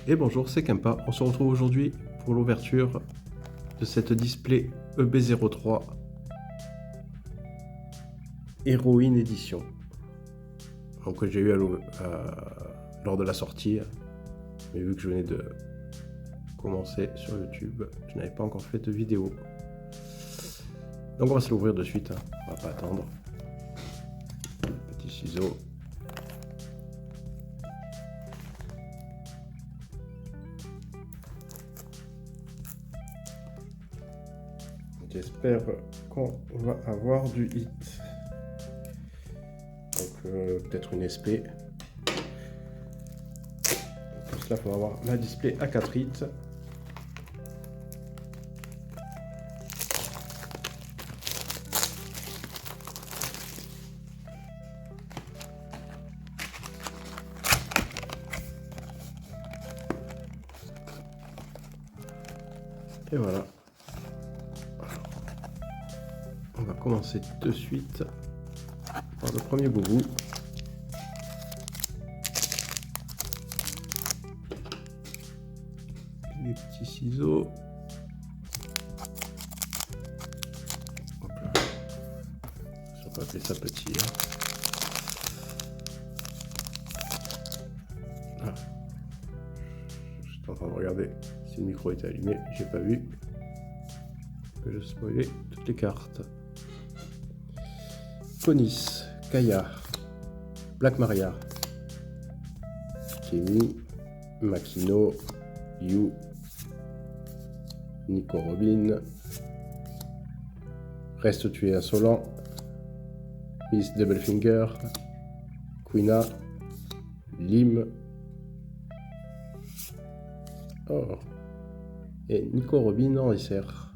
Et bonjour, c'est Kempa. On se retrouve aujourd'hui pour l'ouverture de cette display EB03 Heroine Edition. Donc que j'ai eu lors de la sortie, mais vu que je venais de commencer sur YouTube, je n'avais pas encore fait de vidéo. Donc on va se l'ouvrir de suite, on va pas attendre. Petit ciseau. J'espère qu'on va avoir du hit. Donc peut-être une SP. Pour cela, il faut avoir la display à 4 hits. Et voilà. On va commencer de suite par le premier boubou. Les petits ciseaux. Hop là. On va appeler ça petit. Ah. J'étais en train de regarder si le micro était allumé. J'ai pas vu que je spoilais toutes les cartes. Conis, Kaya, Black Maria, Kemi, Makino, Yu, Nico Robin, Reste tué insolent, Miss Doublefinger, Quina, Lim, et Nico Robin en dessert.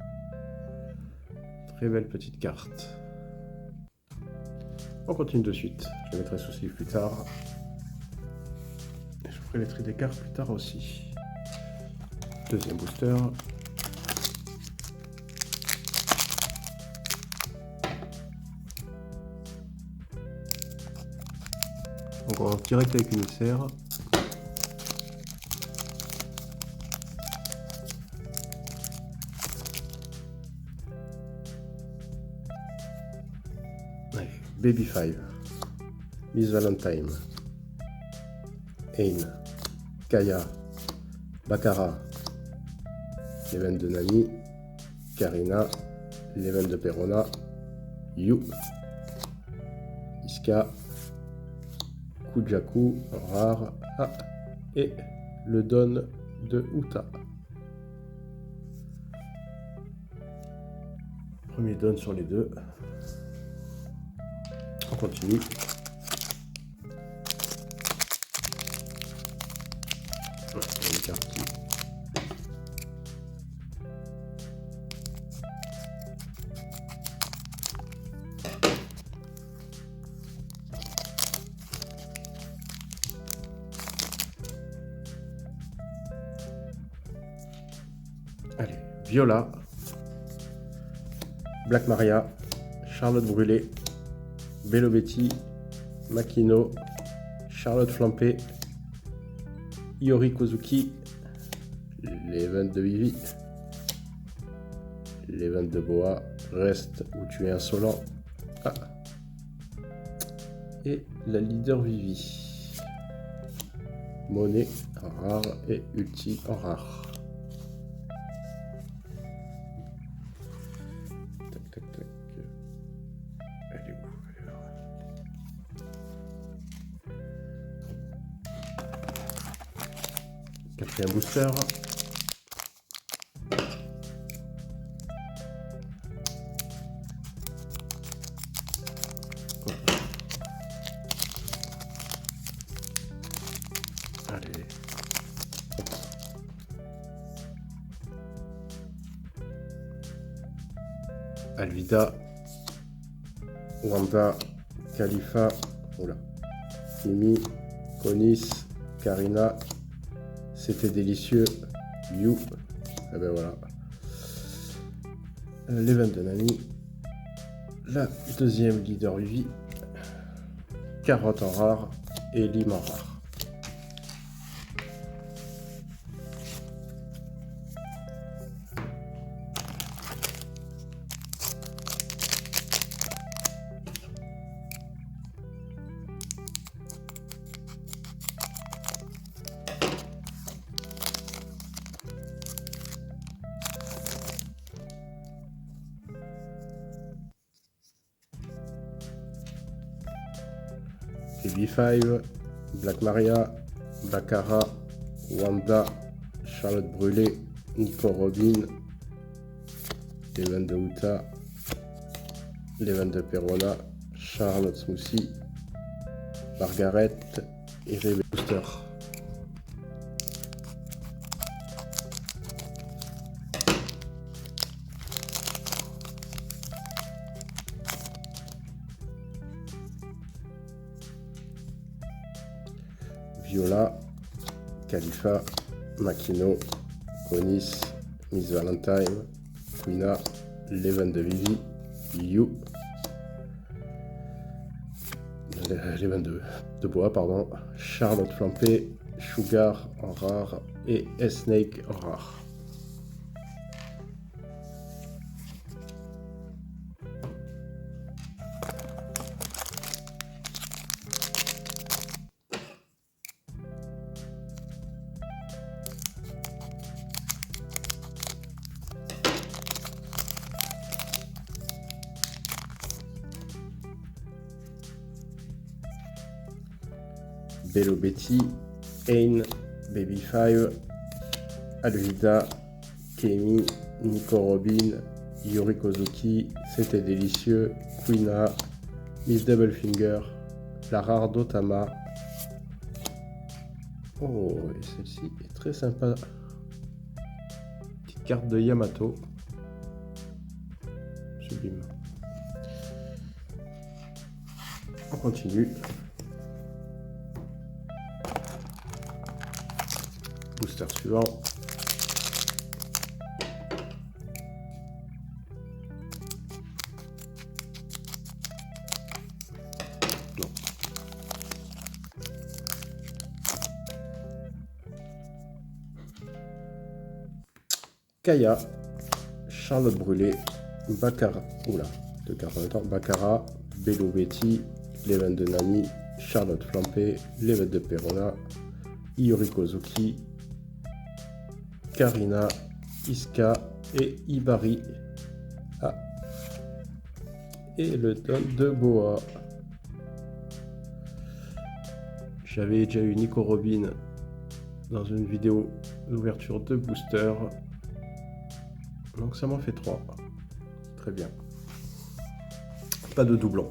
Très belle petite carte. On continue de suite. Je mettrai sous sleeve plus tard. Et je ferai les tri des cartes plus tard aussi. Deuxième booster. Donc on va direct avec une serre. Baby 5, Miss Valentine, Ain, Kaya, Baccara, l'event de Nami, Karina, l'event de Perona, Yu, Iska, Kujaku, rare, et le don de Uta. Premier don sur les deux. On continue. Une carte qui... Allez, Viola, Black Maria, Charlotte Brûlée, Bello Betty, Makino, Charlotte Flampé, Iori Kozuki, l'event de Vivi, l'event de Boa, Reste où tu es insolent, et la leader Vivi, Monet en rare et Ulti en rare. Tac tac tac. Elle est où? Quatrième booster. Allez. Alvida, Wanda, Khalifa, Mimi, Conis, Karina, c'était délicieux, You, et ben voilà, l'event de Nami, la deuxième leader Vivi, Carotte en rare et Lime en rare. BB5, Black Maria, Baccara, Wanda, Charlotte Brûlé, Nico Robin, Leven de Uta, Leven de Perona, Charlotte Smoothie, Margaret et Rebel Booster. Viola, Khalifa, Makino, Onis, Miss Valentine, Quina, Leven de Vivi, You, Leven de Bois, pardon, Charlotte Flampé, Sugar en rare et S-Snake en rare. Bello Betty, Ain, Baby5, Alvida, Kemi, Nico Robin, Yuri Kozuki, C'était délicieux, Quina, Miss Doublefinger, la rare d'Otama. Oh, et celle-ci est très sympa. Petite carte de Yamato. Sublime. On continue. Booster suivant. Non. Kaya, Charlotte Brûlé, Baccara, oula, deux cartes en même temps, Baccara, Bello Betty, Leven de Nami, Charlotte Flampé, Leven de Perona, Yuri Kozuki, Karina, Iska et Ibari. Ah. Et le don de Boa. J'avais déjà eu Nico Robin dans une vidéo d'ouverture de booster. Donc ça m'en fait 3. Très bien. Pas de doublon.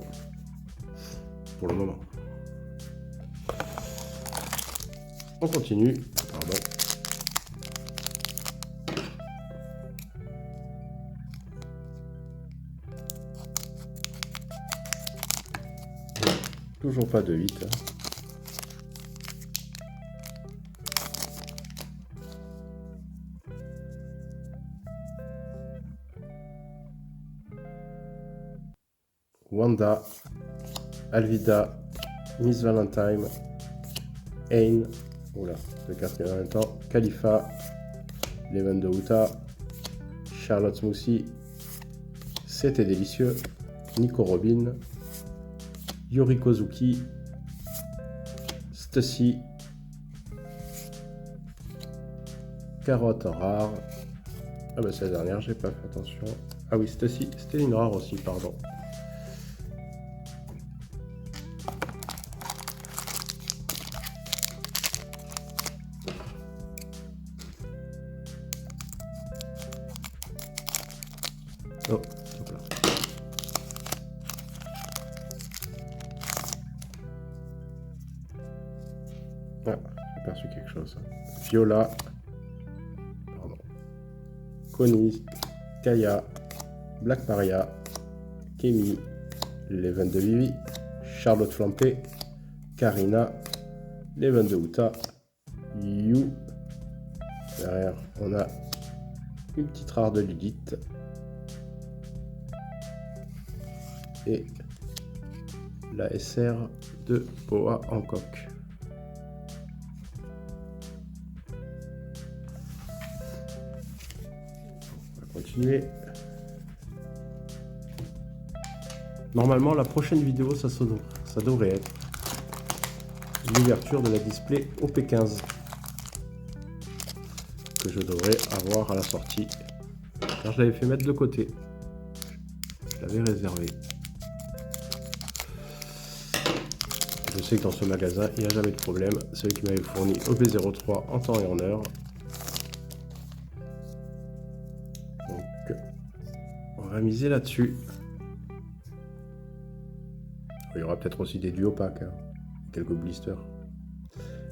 Pour le moment. On continue. Pardon. Toujours pas de 8. Wanda, Alvida, Miss Valentine, Ain, oula, deux cartes en même temps, Khalifa, Leven de Uta, Charlotte Smoothie, C'était délicieux, Nico Robin, Yuri Kozuki, Stussy, Carotte en rare. Ah bah c'est la dernière, j'ai pas fait attention. Ah oui, Stussy, c'était une rare aussi, pardon. Oh, hop là. Ah, j'ai aperçu quelque chose. Viola, pardon. Connie, Kaya, Black Maria, Kemi, Leven de Vivi, Charlotte Flampé, Karina, Leven de Uta, You. Derrière, on a une petite rare de Lilith. Et la SR de Boa en coque. On va continuer. Normalement, la prochaine vidéo, ça devrait être l'ouverture de la display OP15 que je devrais avoir à la sortie. Car je l'avais fait mettre de côté. Je l'avais réservé. Je sais que dans ce magasin, il n'y a jamais de problème. Celui qui m'avait fourni OP03 en temps et en heure. Donc, on va miser là-dessus. Il y aura peut-être aussi des duos packs, hein. Quelques blisters.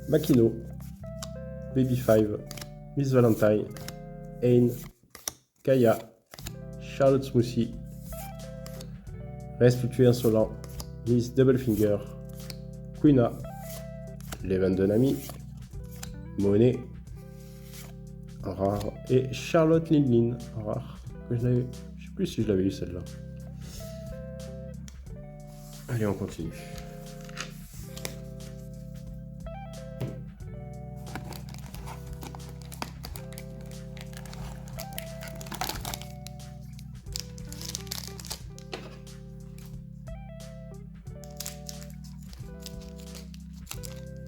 Makino, Baby 5, Miss Valentine, Ain, Kaya, Charlotte Smoothie, Restitué Insolent, Miss Doublefinger, Quina, Leven de Nami, Monet, en rare, et Charlotte Lindlin, en rare, que je ne sais plus si je l'avais eu celle-là. Allez, on continue.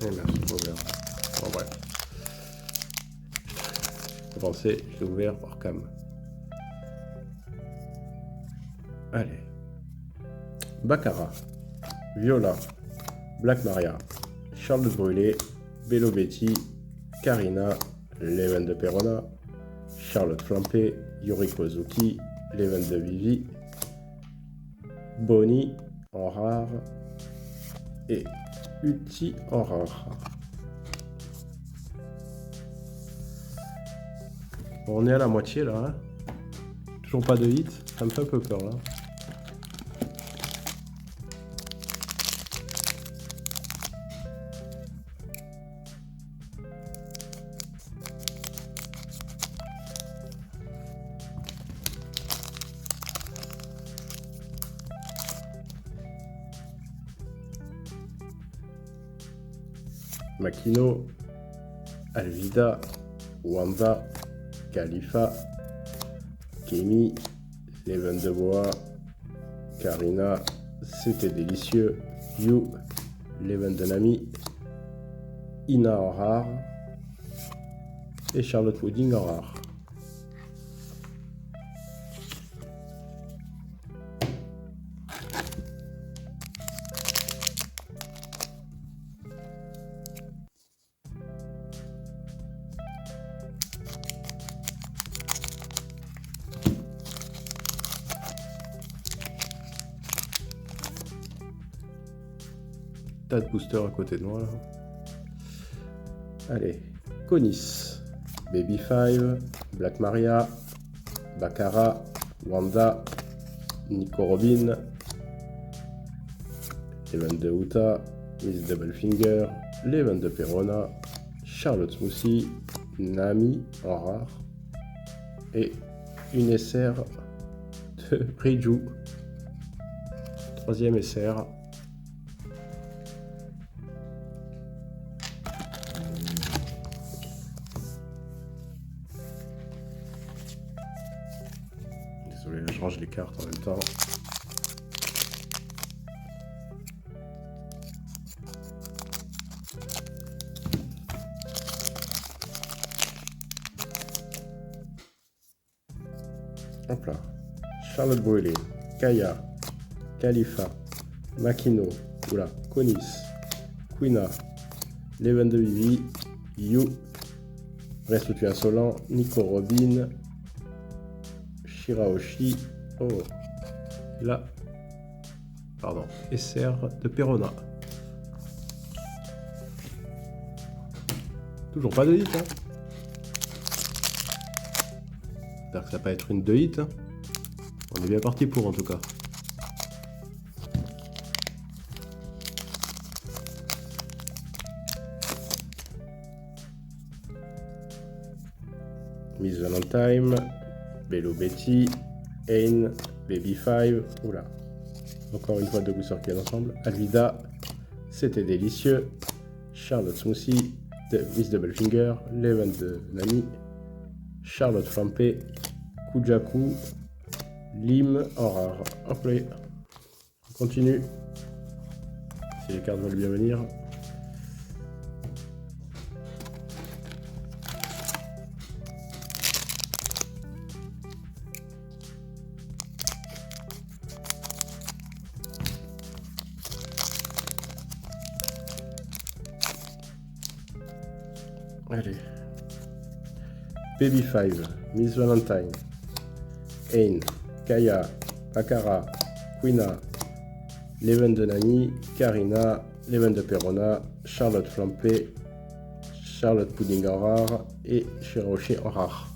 Et merci pour ouvert. Bon, bref. Pour commencer, je l'ai ouvert hors cam. Allez. Baccarat, Viola, Black Maria, Charlotte Brûlé, Bello Betty, Karina, Leven de Perona, Charlotte Flampé, Yuriko Zuki, Leven de Vivi, Bonnie en rare et Uti en rare. Bon, on est à la moitié là, hein. Toujours pas de hit, ça me fait un peu peur là. Makino, Alvida, Wanda, Khalifa, Kemi, Leven de Boa, Karina, C'était délicieux, You, Leven de Nami, Ina en rare et Charlotte Pudding en rare. Tas de boosters à côté de moi là. Allez, Conis, Baby 5, Black Maria, Baccarat, Wanda, Nico Robin, Leven de Uta, Miss Doublefinger, Leven de Perona, Charlotte Smoothie, Nami en rare et une SR de Riju. Troisième SR. Désolé, je range les cartes en même temps. Hop là. Charlotte Brûlé, Kaya, Khalifa, Makino, oula, Conis, Quina, Leven de Vivi, You, Restitué Insolent, Nico Robin, Shiraoshi, oh, là, pardon, SR de Perona. Toujours pas de hit, hein. J'espère que ça va pas être une de hit, hein. On est bien parti pour en tout cas. Miss Valentine, Bello Betty, Ain, Baby 5, oula, encore une fois deux boosters qui viennent ensemble, Alvida, C'était délicieux, Charlotte Smoothie, Miss Doublefinger, Leven de Nami, Charlotte Flampé, Kujaku, Lim en rare. Hop là, on continue, si les cartes veulent bien venir. Allez. Baby 5, Miss Valentine, Ain, Kaya, Akara, Quina, Leven de Nani, Karina, Leven de Perona, Charlotte Flampé, Charlotte Pudding en rare et Shiroshi en rare.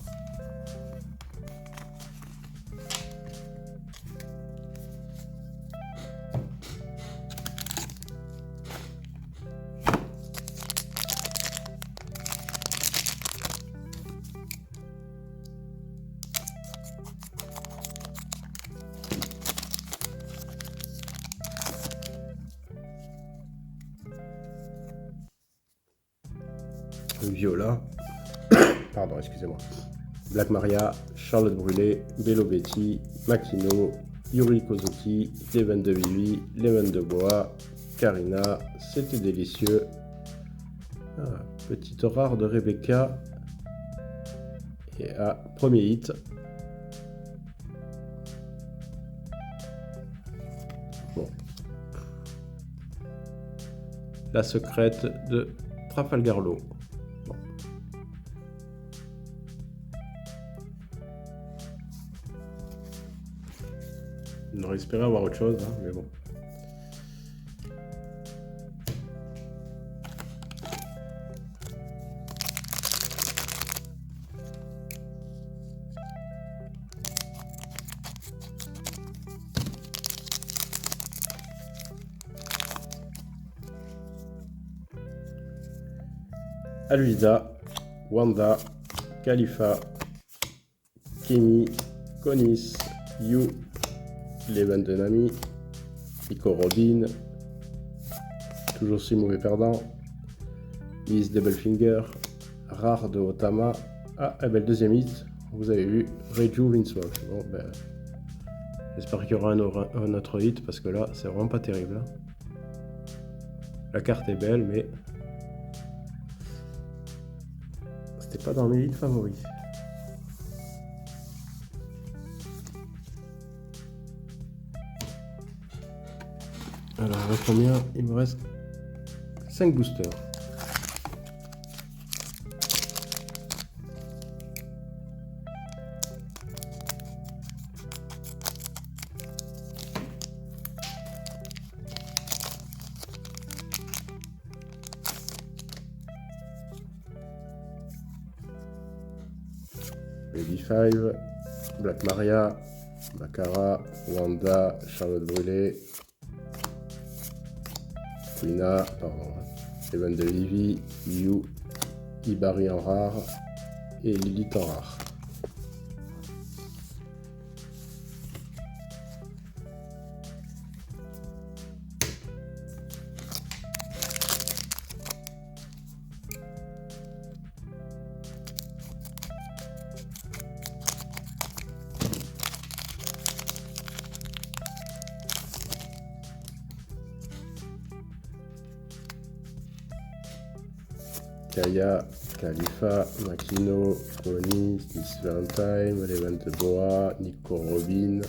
Viola, pardon, excusez-moi. Black Maria, Charlotte Brûlé, Bello Betty, Makino, Yuri Kozuki, Leven de Vivi, Leven de Bois, Karina, c'était délicieux. Ah, petite rare de Rebecca. Et premier hit. Bon. La secrète de Trafalgarlo. Bon. On aurait espéré avoir autre chose, hein, mais bon. Alvida, Wanda, Khalifa, Kimi, Konis, Yu, Leven de Nami, Nico Robin, toujours si mauvais perdant, Miss Doublefinger, Rare de Otama. Ah, eh ben, le deuxième hit, vous avez vu, Reju Winslow. Bon, ben, j'espère qu'il y aura un autre hit parce que là, c'est vraiment pas terrible. Hein. La carte est belle, mais c'était pas dans mes hits favoris. Alors, il me reste combien? Il me reste 5 boosters. Baby 5, Black Maria, Makara, Wanda, Charlotte Brûlé, Quina, pardon, Leven de Vivi, Yu, Ibari en rare et Lilith en rare. Kaya, Khalifa, Makino, Konis, Miss Valentine, Leven de Boa, Nico Robin,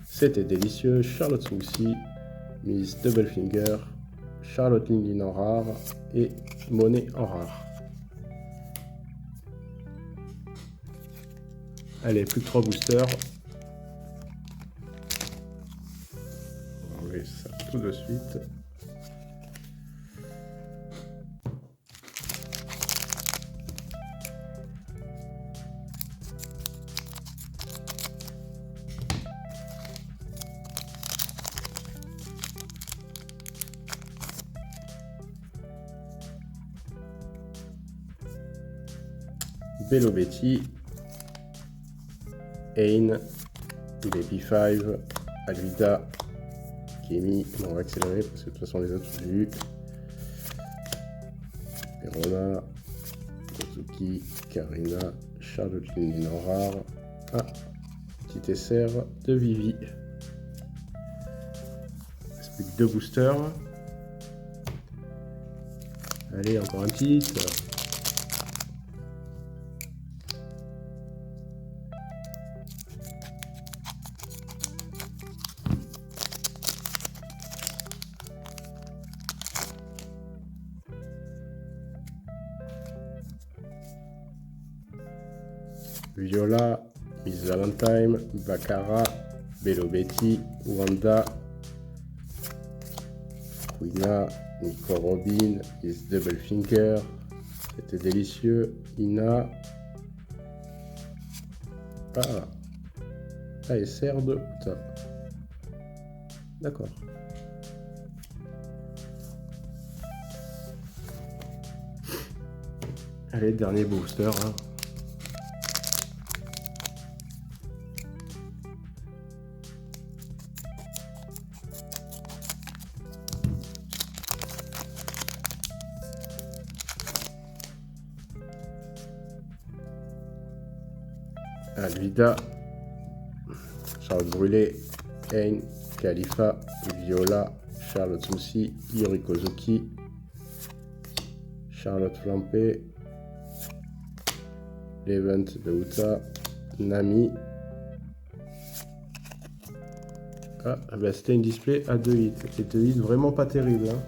c'était délicieux, Charlotte Smoothie, Miss Doublefinger, Charlotte Lindin en rare et Monet en rare. Allez, plus que 3 boosters. On va enlever ça tout de suite. Bello Betty, Ain, Baby 5, Alvida, Kimi, on va accélérer parce que de toute façon les autres j'ai eu. Perona, Kozuki, Karina, Charlotte Lindin en rare. Ah, petit essai de Vivi. Il ne reste plus que 2 boosters. Allez, encore un petit. Viola, Miss Valentine, Baccara, Bello Betty, Wanda, Quina, Nico Robin, Miss Double Finger, c'était délicieux, Ina, ASR de Uta. D'accord. Allez, dernier booster. Hein. Alvida, Charlotte Brûlé, Ain, Khalifa, Viola, Charlotte Moussi, Yuri Kozuki, Charlotte Flampé, Levent de Uta, Nami. Bah c'était une display à 2 hits. Et 2 hits vraiment pas terrible. Hein.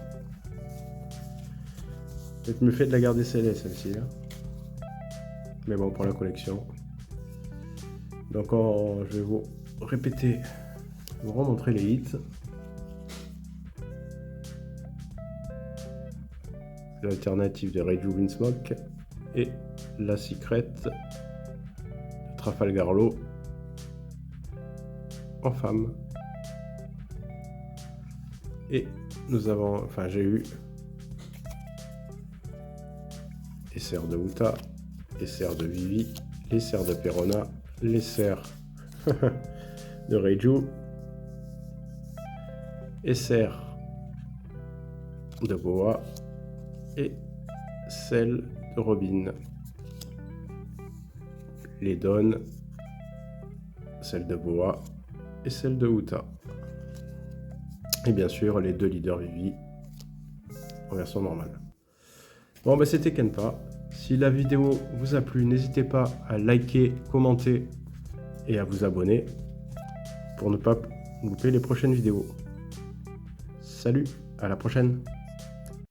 Peut-être me fait de la garder scellée celle-ci. Hein. Mais bon, pour la collection. Donc je vais vous répéter, vous remontrer les hits. L'alternative de Reiju Windsmoke et la Secret de Trafalgar Law en femme. Et nous avons, enfin j'ai eu SR de Uta, SR de Vivi, les SR de Perona, les SR de Reiju, SR de Boa et celle de Robin. Les donnes, celle de Boa et celle de Uta. Et bien sûr les 2 leaders Vivi en version normale. Bon bah c'était Kenpa. Si la vidéo vous a plu, n'hésitez pas à liker, commenter et à vous abonner pour ne pas louper les prochaines vidéos. Salut, à la prochaine!